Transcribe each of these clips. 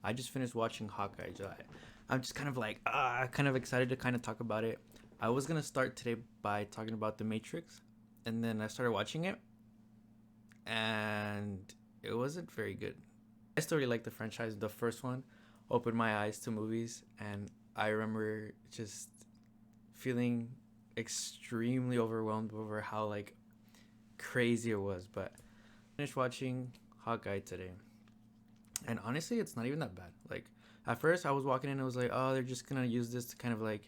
I just finished watching Hawkeye. I'm just kind of like kind of excited to kind of talk about it. I was gonna start today by talking about The Matrix, and then I started watching it, and it wasn't very good. I still really like the franchise. The first one opened my eyes to movies, and I remember just feeling extremely overwhelmed over how like crazy it was. But I finished watching Hawkeye today, and honestly, it's not even that bad. Like at first, I was walking in, and it was like, oh, they're just gonna use this to kind of like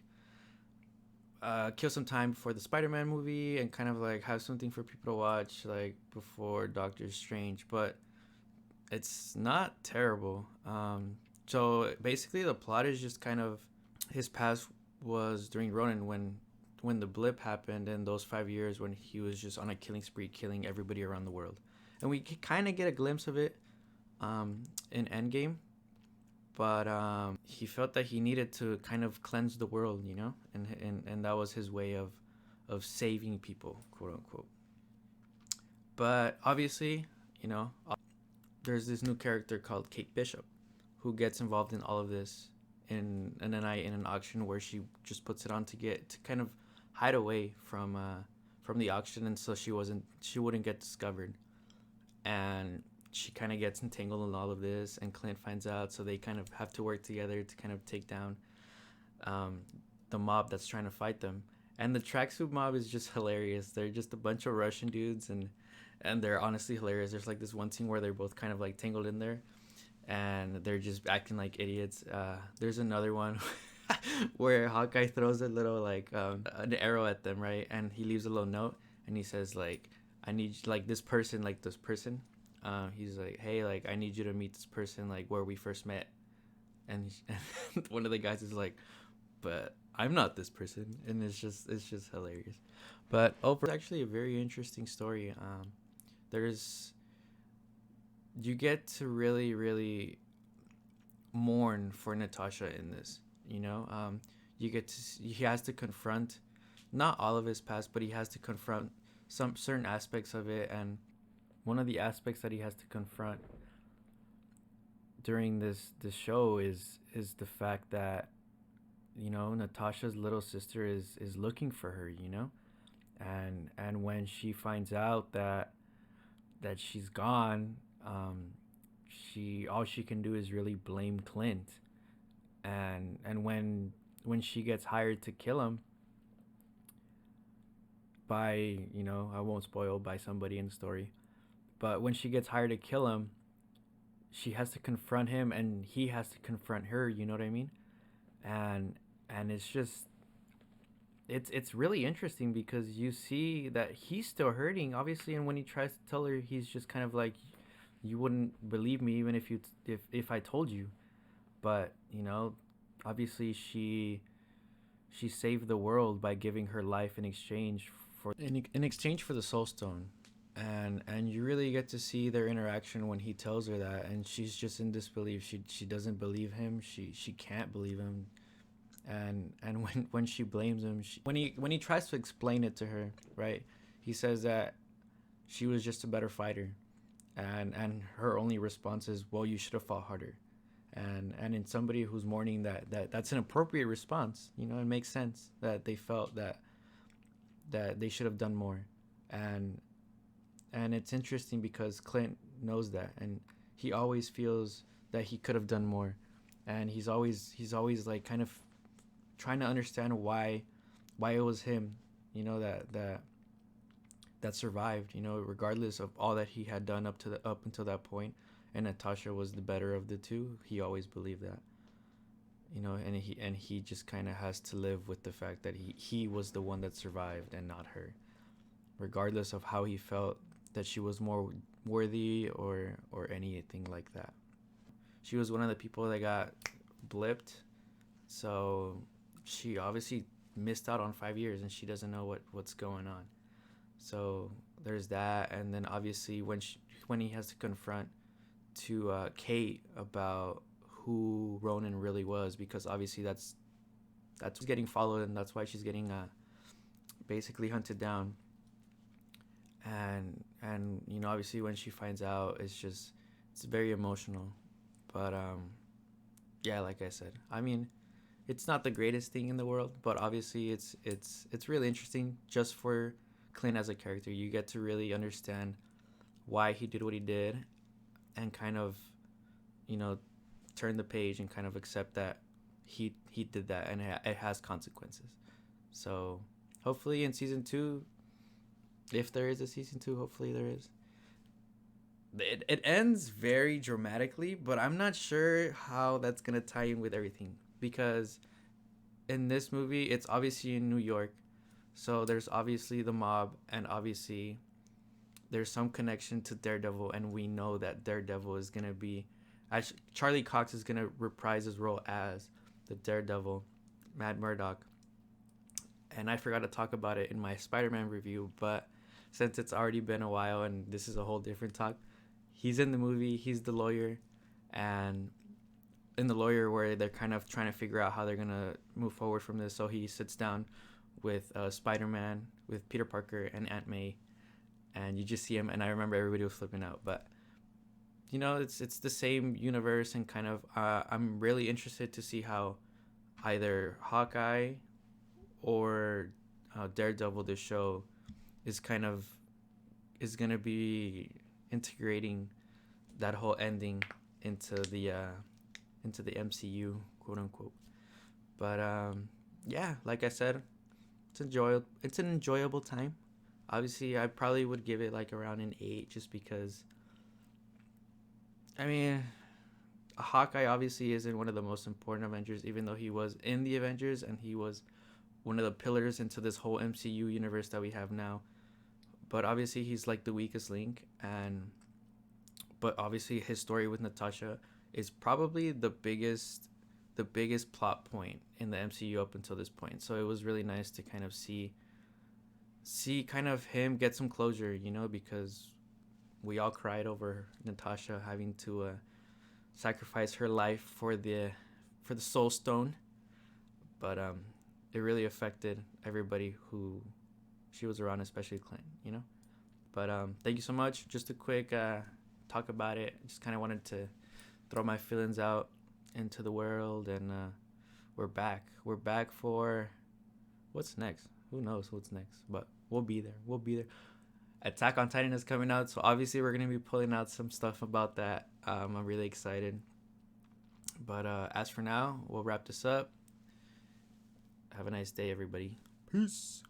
kill some time before the Spider-Man movie and kind of like have something for people to watch like before Doctor Strange. But it's not terrible. So basically, the plot is just kind of his past was during Ronin when the blip happened in those 5 years when he was just on a killing spree, killing everybody around the world, and we kind of get a glimpse of it in Endgame. But he felt that he needed to kind of cleanse the world, you know, and that was his way of saving people, quote unquote. But obviously, you know, there's this new character called Kate Bishop, who gets involved in all of this in a night in an auction where she just puts it on to get to kind of hide away from the auction, and so she wouldn't get discovered, and she kind of gets entangled in all of this, and Clint finds out, so they kind of have to work together to kind of take down um, the mob that's trying to fight them. And the tracksuit mob is just hilarious. They're just a bunch of Russian dudes, and they're honestly hilarious. There's like this one scene where they're both kind of like tangled in there, and they're just acting like idiots. There's another one where Hawkeye throws a little like an arrow at them, right? And he leaves a little note, and he says like, "I need like this person, like this person." He's like, "Hey, like I need you to meet this person, like where we first met." And one of the guys is like, "But I'm not this person," and it's just hilarious. But overall, it's actually a very interesting story. There's you get to really mourn for Natasha in this. You know, you get to he has to confront not all of his past, but he has to confront some certain aspects of it. And one of the aspects that he has to confront during this show is the fact that Natasha's little sister is looking for her. And when she finds out that she's gone, she all she can do is really blame Clint. And when she gets hired to kill him by, I won't spoil, by somebody in the story, but when she gets hired to kill him, she has to confront him and he has to confront her, you know what I mean? And it's just it's really interesting because you see that he's still hurting obviously, and when he tries to tell her, he's just kind of like, you wouldn't believe me even if I told you. But obviously she saved the world by giving her life in exchange for the soul stone. And you really get to see their interaction when he tells her that, and she's just in disbelief. She doesn't believe him. She can't believe him. And when she blames him, when he tries to explain it to her, right, he says that she was just a better fighter, and her only response is, well, you should have fought harder. And in somebody who's mourning, that's an appropriate response. It makes sense that they felt that they should have done more. And and it's interesting because Clint knows that, and he always feels that he could have done more, and he's always like kind of trying to understand why it was him, that survived, regardless of all that he had done up until that point, and Natasha was the better of the two. He always believed that, and he just kind of has to live with the fact that he was the one that survived and not her, regardless of how he felt that she was more worthy or anything like that. She was one of the people that got blipped, so she obviously missed out on 5 years, and she doesn't know what's going on. So there's that, and then obviously when he has to confront to Kate about who Ronan really was, because obviously that's what's getting followed, and that's why she's getting basically hunted down. And obviously when she finds out, it's very emotional. But Yeah, like I said, I mean, it's not the greatest thing in the world, but obviously it's really interesting just for Clint as a character. You get to really understand why he did what he did, and kind of, you know, turn the page and kind of accept that he did that, and it has consequences. So hopefully in season 2, if there is a season 2, hopefully there is, it ends very dramatically, but I'm not sure how that's gonna tie in with everything, because in this movie it's obviously in New York, so there's obviously the mob, and obviously there's some connection to Daredevil, and we know that Daredevil is gonna be, actually, Charlie Cox is gonna reprise his role as the Daredevil, Matt Murdock. And I forgot to talk about it in my Spider-Man review, but since it's already been a while and this is a whole different talk, he's in the movie. He's the lawyer, and in the lawyer where they're kind of trying to figure out how they're gonna move forward from this. So he sits down with Spider-Man, with Peter Parker and Aunt May, and you just see him. And I remember everybody was flipping out, but it's the same universe, and kind of I'm really interested to see how either Hawkeye or Daredevil, this show, is kind of is gonna be integrating that whole ending into the MCU, quote unquote. But yeah, like I said, It's an enjoyable time. Obviously, I probably would give it like around an 8, just because. I mean, Hawkeye obviously isn't one of the most important Avengers, even though he was in the Avengers and he was one of the pillars into this whole MCU universe that we have now. But obviously, he's like the weakest link, and but obviously his story with Natasha is probably the biggest plot point in the MCU up until this point. So it was really nice to kind of see kind of him get some closure, because we all cried over Natasha having to sacrifice her life for the Soul Stone. But it really affected everybody who she was around, especially Clint. But thank you so much. Just a quick talk about it. Just kind of wanted to throw my feelings out into the world, and we're back. We're back for what's next. Who knows what's next? But we'll be there. We'll be there. Attack on Titan is coming out, so obviously we're gonna be pulling out some stuff about that. I'm really excited. But as for now, we'll wrap this up. Have a nice day, everybody. Peace.